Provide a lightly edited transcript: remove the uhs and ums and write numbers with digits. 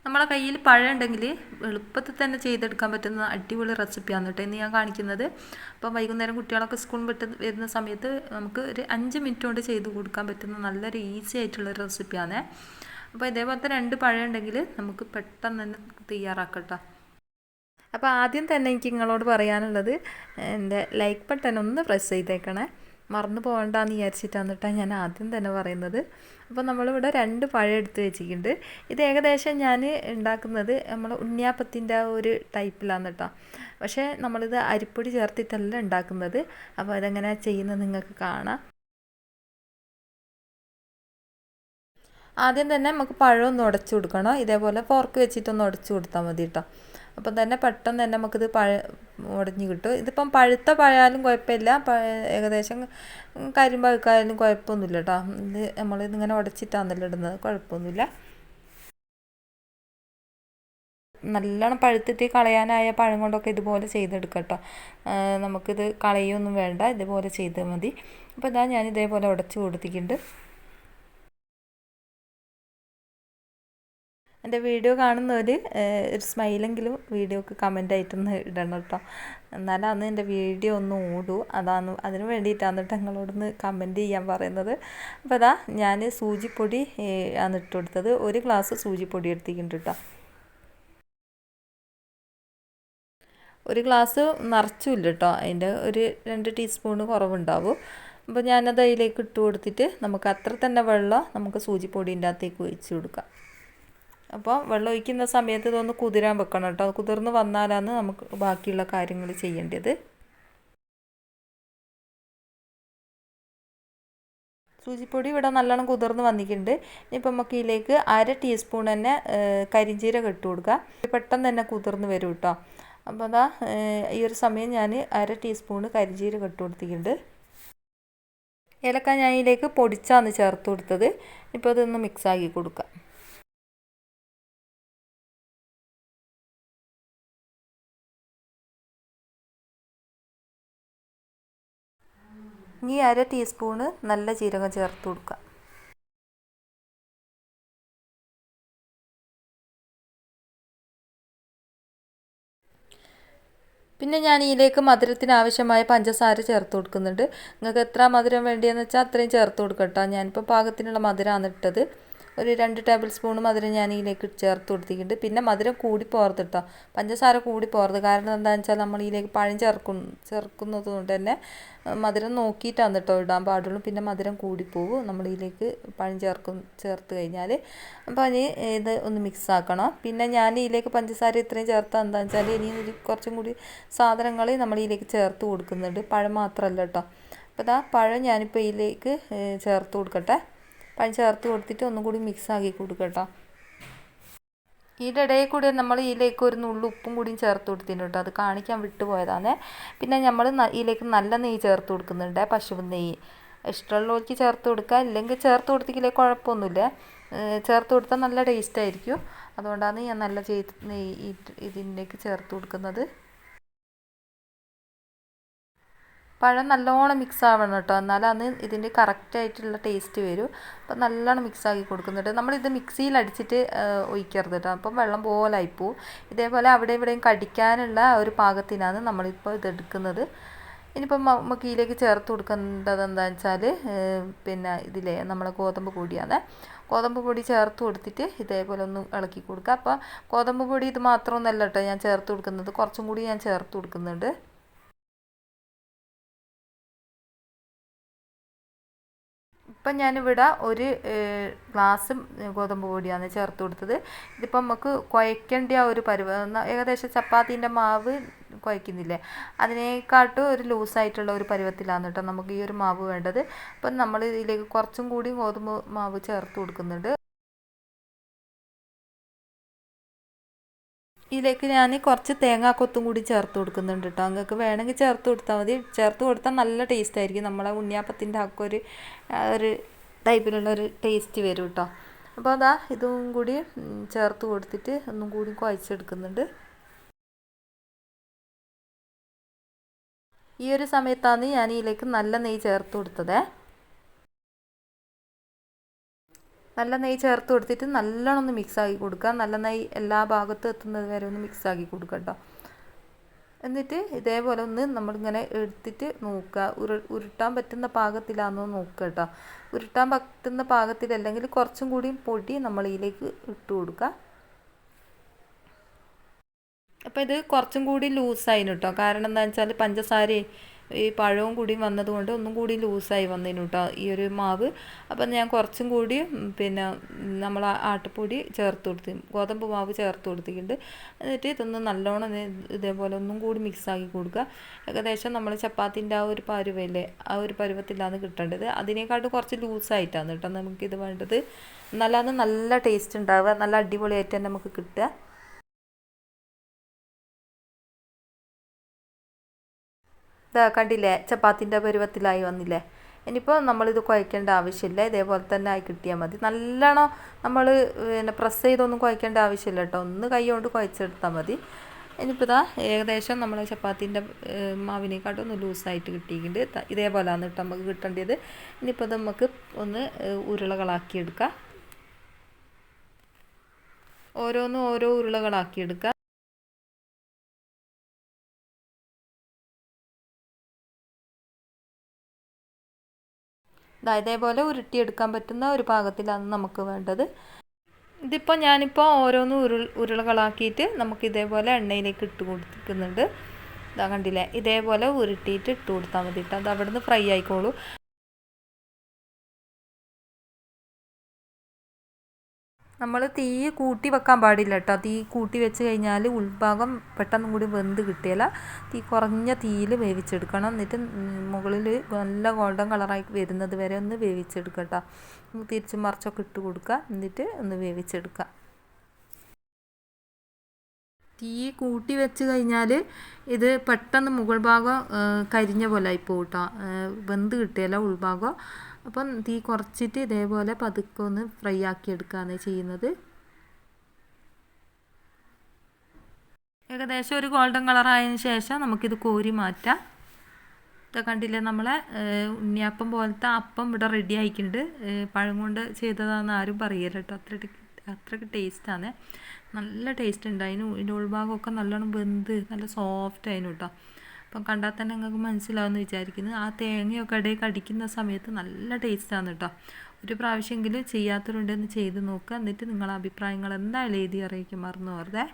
നമ്മളെ കയ്യിൽ പഴം ഉണ്ടെങ്കിൽ എളുപ്പത്തിൽ തന്നെ ചെയ്തെടുക്കാൻ പറ്റുന്ന അടിപൊളി റെസിപ്പിയാണ് കേട്ടോ ഇന്ന് ഞാൻ കാണിക്കുന്നത്. അപ്പം വൈകുന്നേരം കുട്ടികളൊക്കെ സ്കൂൾ വിട്ട് വരുന്ന സമയത്ത് നമുക്ക് ഒരു 5 മിനിറ്റ് കൊണ്ട് ചെയ്ത് കൊടുക്കാൻ പറ്റുന്ന നല്ലൊരു ഈസി ആയിട്ടുള്ളൊരു റെസിപ്പിയാണ്. അപ്പോൾ ഇതേപോലത്തെ 2 പഴം ഉണ്ടെങ്കിൽ നമുക്ക് പെട്ടെന്ന് തന്നെ തയ്യാറാക്കട്ടോ. അപ്പോൾ ആദ്യം തന്നെ എനിക്ക് നിങ്ങളോട് പറയാനുള്ളത് എൻ്റെ ലൈക്ക് ബട്ടൺ ഒന്ന് പ്രസ് ചെയ്തേക്കണേ, മറന്നു പോകണ്ടെന്ന് വിചാരിച്ചിട്ടാണ് കേട്ടോ ഞാൻ ആദ്യം തന്നെ പറയുന്നത്. അപ്പോൾ നമ്മളിവിടെ 2 പഴം എടുത്ത് വെച്ചിട്ടുണ്ട്. ഇത് ഏകദേശം ഞാൻ ഉണ്ടാക്കുന്നത് നമ്മൾ ഉണ്ണിയപ്പത്തിൻ്റെ ആ ഒരു ടൈപ്പിലാണ് കേട്ടോ. പക്ഷേ നമ്മളിത് അരിപ്പൊടി ചേർത്തിട്ടല്ല ഉണ്ടാക്കുന്നത്. അപ്പോൾ അതെങ്ങനെയാണ് ചെയ്യുന്നത് നിങ്ങൾക്ക് കാണാം. ആദ്യം തന്നെ നമുക്ക് പഴം ഒന്ന് ഉടച്ചു കൊടുക്കണം. ഇതേപോലെ ഫോർക്ക് വെച്ചിട്ടൊന്ന് ഉടച്ചു കൊടുത്താൽ മതി കേട്ടോ. അപ്പം തന്നെ പെട്ടെന്ന് തന്നെ നമുക്കിത് ഉടഞ്ഞ് കിട്ടും. ഇതിപ്പം പഴുത്ത പഴയാലും കുഴപ്പമില്ല, ഏകദേശം കരിമ്പഴുക്കായാലും കുഴപ്പമൊന്നുമില്ല കേട്ടോ. ഇത് നമ്മളിതിങ്ങനെ ഉടച്ചിട്ടാണല്ലോ ഇടുന്നത്, കുഴപ്പമൊന്നുമില്ല. നല്ലോണം പഴുത്തിട്ട് കളയാനായ പഴം കൊണ്ടൊക്കെ ഇതുപോലെ ചെയ്തെടുക്കാം കേട്ടോ. നമുക്കിത് കളയൊന്നും വേണ്ട, ഇതുപോലെ ചെയ്താൽ മതി. അപ്പോൾ ഇതാ ഞാൻ ഇതേപോലെ ഉടച്ച് കൊടുത്തിട്ടുണ്ട്. എൻ്റെ വീഡിയോ കാണുന്നവർ ഒരു സ്മൈലെങ്കിലും വീഡിയോക്ക് കമൻ്റായിട്ടൊന്ന് ഇടണം കേട്ടോ. എന്നാലാണ് എൻ്റെ വീഡിയോ ഒന്ന് ഓടൂ. അതിന് വേണ്ടിയിട്ടാണ് കേട്ടോ നിങ്ങളോടൊന്ന് കമൻറ്റ് ചെയ്യാൻ പറയുന്നത്. അപ്പോൾ അതാ ഞാൻ സൂചിപ്പൊടി ആണ് ഇട്ട് കൊടുത്തത്. 1 ഗ്ലാസ് സൂചിപ്പൊടി എടുത്തിട്ടുണ്ട് കേട്ടോ. 1 ഗ്ലാസ് നിറച്ചുമില്ല കേട്ടോ, അതിൻ്റെ ഒരു 2 ടീസ്പൂൺ കുറവുണ്ടാവും. അപ്പോൾ ഞാനത് അതിലേക്ക് ഇട്ട് കൊടുത്തിട്ട് നമുക്ക് അത്ര തന്നെ വെള്ളം നമുക്ക് സൂചിപ്പൊടീൻ്റെ അകത്തേക്ക് ഒഴിച്ച് കൊടുക്കാം. അപ്പോൾ വെള്ളം ഒഴിക്കുന്ന സമയത്ത് ഇതൊന്ന് കുതിരാൻ വെക്കണം കേട്ടോ. കുതിർന്ന് വന്നാലാണ് നമുക്ക് ബാക്കിയുള്ള കാര്യങ്ങൾ ചെയ്യേണ്ടത്. സൂചിപ്പൊടി ഇവിടെ നല്ലോണം കുതിർന്ന് വന്നിട്ടുണ്ട്. ഇനിയിപ്പോൾ നമുക്ക് ഇതിലേക്ക് 1/2 ടീസ്പൂൺ തന്നെ കരിഞ്ജീരകം ഇട്ട് കൊടുക്കുക. പെട്ടെന്ന് തന്നെ കുതിർന്ന് വരും കേട്ടോ. അപ്പോൾ അതാ ഈ ഒരു സമയം ഞാൻ 1/2 ടീസ്പൂൺ കരിഞ്ജീരകം ഇട്ട് കൊടുത്തിട്ടുണ്ട്. ഏലക്ക ഞാൻ ഇതിലേക്ക് പൊടിച്ചാണ് ചേർത്ത് കൊടുത്തത്. ഇപ്പോൾ ഇതൊന്ന് മിക്സാക്കി കൊടുക്കാം. ഇനി 1/2 ടീസ്പൂണ് നല്ല ജീരകം ചേർത്ത് കൊടുക്കുക. പിന്നെ ഞാൻ ഇതിലേക്ക് മധുരത്തിന് ആവശ്യമായ പഞ്ചസാര ചേർത്ത് കൊടുക്കുന്നുണ്ട്. നിങ്ങൾക്ക് എത്ര മധുരം വേണ്ടിയെന്ന് വെച്ചാൽ അത്രയും ചേർത്ത് കൊടുക്കട്ടോ. ഞാനിപ്പോൾ പാകത്തിനുള്ള മധുരമാണ് ഇട്ടത്. ഒരു 2 ടേബിൾ സ്പൂൺ മധുരം ഞാൻ ഇതിലേക്ക് ചേർത്ത് കൊടുത്തിട്ടുണ്ട്. പിന്നെ മധുരം കൂടി പോകരുത് കേട്ടോ, പഞ്ചസാര കൂടി പോകരുത്. കാരണം എന്താണെന്ന് വെച്ചാൽ നമ്മൾ ഇതിലേക്ക് പഴം ചേർക്കുന്നത് കൊണ്ട് തന്നെ മധുരം നോക്കിയിട്ടാണ് കേട്ടോ ഇടാൻ പാടുള്ളൂ. പിന്നെ മധുരം കൂടിപ്പോവും നമ്മൾ ഇതിലേക്ക് പഴം ചേർത്ത് കഴിഞ്ഞാൽ. അപ്പോൾ ഇനി ഇത് ഒന്ന് മിക്സ് ആക്കണം. പിന്നെ ഞാൻ ഇതിലേക്ക് പഞ്ചസാര ഇത്രയും ചേർത്താൽ എന്താണെന്ന് വെച്ചാൽ ഇനി കുറച്ചും കൂടി സാധനങ്ങൾ നമ്മൾ ഇതിലേക്ക് ചേർത്ത് കൊടുക്കുന്നുണ്ട്, പഴം മാത്രമല്ല കേട്ടോ. അപ്പോൾ ഇതാ പഴം ഞാനിപ്പോൾ ഇതിലേക്ക് ചേർത്ത് കൊടുക്കട്ടെ. പഴം ചേർത്ത് കൊടുത്തിട്ട് ഒന്നും കൂടി മിക്സ് ആക്കി കൊടുക്കട്ടോ. ഇതിൻ്റെ ഇടയിൽ കൂടി നമ്മൾ ഇതിലേക്ക് ഒരു നുള്ളു ഉപ്പും കൂടിയും ചേർത്ത് കൊടുത്തിട്ടുണ്ട് കേട്ടോ. അത് കാണിക്കാൻ വിട്ടുപോയതാണ്. പിന്നെ നമ്മൾ ഇതിലേക്ക് നല്ല നെയ്യ് ചേർത്ത് കൊടുക്കുന്നുണ്ട്, പശു നെയ്യ്. ഇഷ്ടമുള്ളവർക്ക് ചേർത്ത് കൊടുക്കുക, ഇല്ലെങ്കിൽ ചേർത്ത് കൊടുത്തിട്ടില്ലേ കുഴപ്പമൊന്നുമില്ല. ചേർത്ത് കൊടുത്താൽ നല്ല ടേസ്റ്റ് ആയിരിക്കും. അതുകൊണ്ടാണ് ഞാൻ നല്ല നെയ്യ് ഇതിലേക്ക് ചേർത്ത് കൊടുക്കുന്നത്. പഴം നല്ലോണം മിക്സ് ആവണം കേട്ടോ, എന്നാലാണ് ഇതിൻ്റെ കറക്റ്റായിട്ടുള്ള ടേസ്റ്റ് വരും. അപ്പോൾ നല്ലോണം മിക്സാക്കി കൊടുക്കുന്നുണ്ട്. നമ്മളിത് മിക്സിയിൽ അടിച്ചിട്ട് ഒഴിക്കരുത് കേട്ടോ, അപ്പം വെള്ളം പോലെ ആയിപ്പോവും. ഇതേപോലെ അവിടെ ഇവിടെയും കടിക്കാനുള്ള ഒരു പാകത്തിനാണ് നമ്മളിപ്പോൾ ഇതെടുക്കുന്നത്. ഇനിയിപ്പം നമുക്ക് ഇതിലേക്ക് ചേർത്ത് കൊടുക്കേണ്ടത് എന്താണെന്ന് വെച്ചാൽ പിന്നെ ഇതിലെ നമ്മളെ ഗോതമ്പ് പൊടിയാണ്. ഗോതമ്പ് പൊടി ചേർത്ത് കൊടുത്തിട്ട് ഇതേപോലെ ഒന്ന് ഇളക്കി കൊടുക്കുക. അപ്പോൾ ഗോതമ്പ് പൊടി ഇത് മാത്രമൊന്നുമല്ല കേട്ടോ ഞാൻ ചേർത്ത് കൊടുക്കുന്നത്, കുറച്ചും കൂടി ഞാൻ ചേർത്ത് കൊടുക്കുന്നുണ്ട്. ഇപ്പം ഞാനിവിടെ 1 ഗ്ലാസ് ഗോതമ്പ് പൊടിയാണ് ചേർത്ത് കൊടുത്തത്. ഇതിപ്പം നമുക്ക് കുഴക്കേണ്ട ആ ഒരു ഏകദേശം ചപ്പാത്തീൻ്റെ മാവ് കുഴക്കുന്നില്ലേ, അതിനേക്കാട്ടും ഒരു ലൂസായിട്ടുള്ള ഒരു പരുവത്തിലാണ് കേട്ടോ നമുക്ക് ഈ ഒരു മാവ് വേണ്ടത്. അപ്പം നമ്മൾ ഇതിലേക്ക് കുറച്ചും കൂടി ഗോതമ്പ് മാവ് ചേർത്ത് കൊടുക്കുന്നുണ്ട്. ഇതിലേക്ക് ഞാൻ കുറച്ച് തേങ്ങാക്കൊത്തും കൂടി ചേർത്ത് കൊടുക്കുന്നുണ്ട് കേട്ടോ. നിങ്ങൾക്ക് വേണമെങ്കിൽ ചേർത്ത് കൊടുത്താൽ മതി. ചേർത്ത് കൊടുത്താൽ നല്ല ടേസ്റ്റ് ആയിരിക്കും. നമ്മളെ ഉണ്ണിയപ്പത്തിൻ്റെ ഒക്കെ ഒരു ടൈപ്പിലുള്ള ഒരു ടേസ്റ്റ് വരും കേട്ടോ. അപ്പോൾ അതാ ഇതും കൂടി ചേർത്ത് കൊടുത്തിട്ട് ഒന്നും കൂടി കുഴച്ചെടുക്കുന്നുണ്ട്. ഈ ഒരു സമയത്താണ് ഞാൻ ഇതിലേക്ക് നല്ല നെയ്യ് ചേർത്ത് കൊടുത്തത്. നല്ല നെയ്യ് ചേർത്ത് കൊടുത്തിട്ട് നല്ലോണം ഒന്ന് മിക്സാക്കി കൊടുക്കുക. നല്ല നെയ്യ് എല്ലാ ഭാഗത്തും എത്തുന്നത് വരെ ഒന്ന് മിക്സാക്കി കൊടുക്കുക കേട്ടോ. എന്നിട്ട് ഇതേപോലെ ഒന്ന് നമ്മളിങ്ങനെ എടുത്തിട്ട് നോക്കുക, ഉരുട്ടാൻ പറ്റുന്ന പാകത്തിലാണെന്ന് നോക്കുക കേട്ടോ. ഉരുട്ടാൻ പറ്റുന്ന പാകത്തിലല്ലെങ്കിൽ കുറച്ചും കൂടി പൊടി നമ്മൾ ഇതിലേക്ക് ഇട്ട് കൊടുക്കുക. അപ്പോൾ ഇത് കുറച്ചും കൂടി ലൂസായിന് കേട്ടോ. കാരണം എന്താണെന്ന് വെച്ചാൽ പഞ്ചസാര ഈ പഴവും കൂടി വന്നതുകൊണ്ട് ഒന്നും കൂടി ലൂസായി വന്നതിന് കേട്ടോ ഈ ഒരു മാവ്. അപ്പം ഞാൻ കുറച്ചും കൂടി പിന്നെ നമ്മൾ ആട്ടുപൊടി ചേർത്ത് കൊടുത്ത്, ഗോതമ്പ് മാവ് ചേർത്ത് കൊടുത്തിട്ടുണ്ട്. എന്നിട്ട് ഇതൊന്ന് നല്ലോണം ഇതേപോലെ ഒന്നും കൂടി മിക്സാക്കി കൊടുക്കുക. ഏകദേശം നമ്മൾ ചപ്പാത്തിൻ്റെ ആ ഒരു പരുവല്ലേ, ആ ഒരു പരുവത്തിലാണ് കിട്ടേണ്ടത്. അതിനേക്കാട്ടും കുറച്ച് ലൂസായിട്ടാണ് കേട്ടോ നമുക്കിത് വേണ്ടത്. എന്നാലാണ് നല്ല ടേസ്റ്റ് ഉണ്ടാവുക, നല്ല അടിപൊളിയായിട്ട് തന്നെ നമുക്ക് കിട്ടുക. കണ്ടില്ലേ, ചപ്പാത്തിൻ്റെ പരുവത്തിലായി വന്നില്ലേ. ഇനിയിപ്പോൾ നമ്മളിത് കുഴക്കേണ്ട ആവശ്യമില്ല, ഇതേപോലെ തന്നെ ആയി കിട്ടിയാൽ മതി. നല്ലോണം നമ്മൾ പിന്നെ പ്രസ് ചെയ്തൊന്നും കുഴക്കേണ്ട ആവശ്യമില്ല കേട്ടോ, ഒന്ന് കൈ കൊണ്ട് കുഴച്ചെടുത്താൽ മതി. ഇനിയിപ്പോൾ ഇതാ ഏകദേശം നമ്മൾ ചപ്പാത്തിൻ്റെ മാവിനെക്കാട്ടും ഒന്ന് ലൂസായിട്ട് കിട്ടിയിട്ടുണ്ട്. ഇതേപോലെയാണ് കേട്ടോ നമുക്ക് കിട്ടേണ്ടത്. ഇനിയിപ്പോൾ ഇത് നമുക്ക് ഒന്ന് ഉരുളകളാക്കിയെടുക്കാം. ഓരോന്നും ഓരോ ഉരുളകളാക്കിയെടുക്കുക. ഇതേപോലെ ഉരുട്ടിയെടുക്കാൻ പറ്റുന്ന ഒരു പാകത്തിലാണ് നമുക്ക് വേണ്ടത്. ഇതിപ്പോൾ ഞാനിപ്പോൾ ഓരോന്ന് ഉരുളകളാക്കിയിട്ട് നമുക്ക് ഇതേപോലെ എണ്ണയിലേക്ക് ഇട്ട് കൊടുക്കുന്നുണ്ട്. ഇതാ കണ്ടില്ലേ, ഇതേപോലെ ഉരുട്ടിയിട്ട് ഇട്ട് കൊടുത്താൽ മതി കേട്ടോ. അത് അവിടെ നിന്ന് ഫ്രൈ ആയിക്കോളൂ. നമ്മൾ തീ കൂട്ടി വെക്കാൻ പാടില്ല കേട്ടോ. തീ കൂട്ടി വെച്ച് കഴിഞ്ഞാൽ ഉൾഭാഗം പെട്ടെന്നും കൂടി വെന്ത് കിട്ടിയില്ല. തീ കുറഞ്ഞ തീയിൽ വേവിച്ചെടുക്കണം. എന്നിട്ട് മുകളിൽ നല്ല ഗോൾഡൻ കളറായി വരുന്നത് വരെ ഒന്ന് വേവിച്ചെടുക്കുക കേട്ടോ. തിരിച്ചും മറിച്ചൊക്കെ ഇട്ട് കൊടുക്കുക, എന്നിട്ട് ഒന്ന് വേവിച്ചെടുക്കുക. തീ കൂട്ടി വെച്ച് കഴിഞ്ഞാൽ ഇത് പെട്ടെന്ന് മുകൾ ഭാഗം കരിഞ്ഞ പോലെ ആയി പോകും കേട്ടോ, വെന്ത് കിട്ടിയല്ല ഉൾഭാഗം. അപ്പം തീ കുറച്ചിട്ട് ഇതേപോലെ പതുക്കെ ഒന്ന് ഫ്രൈ ആക്കി എടുക്കുകയാണ് ചെയ്യുന്നത്. ഏകദേശം ഒരു ഗോൾഡൻ കളറായതിന് ശേഷം നമുക്കിത് കോരി മാറ്റാം. ഇതൊക്കെ കണ്ടില്ലേ, നമ്മളെ ഉണ്ണിയപ്പം പോലത്തെ അപ്പം ഇവിടെ റെഡി ആയിട്ടുണ്ട്. പഴം കൊണ്ട് ചെയ്തതാണെന്ന് ആരും പറയല്ല കേട്ടോ, അത്രയ്ക്ക് ടേസ്റ്റാണ്. നല്ല ടേസ്റ്റ് ഉണ്ട്. ഇതിൻ്റെ ഉൾഭാഗമൊക്കെ നല്ലോണം വെന്ത് നല്ല സോഫ്റ്റ് ആയിരുന്നു കേട്ടോ. അപ്പം കണ്ടാൽ തന്നെ നിങ്ങൾക്ക് മനസ്സിലാവുമെന്ന് വിചാരിക്കുന്നു. ആ തേങ്ങയൊക്കെ ഇടയിൽ കടിക്കുന്ന സമയത്ത് നല്ല ടേസ്റ്റാണ് കേട്ടോ. ഒരു പ്രാവശ്യമെങ്കിലും ചെയ്യാത്തവരുണ്ടെന്ന് ചെയ്ത് നോക്കുക. എന്നിട്ട് നിങ്ങളുടെ അഭിപ്രായങ്ങൾ എന്തായാലും എഴുതി അറിയിക്കാൻ മറന്നു പോകരുതേ.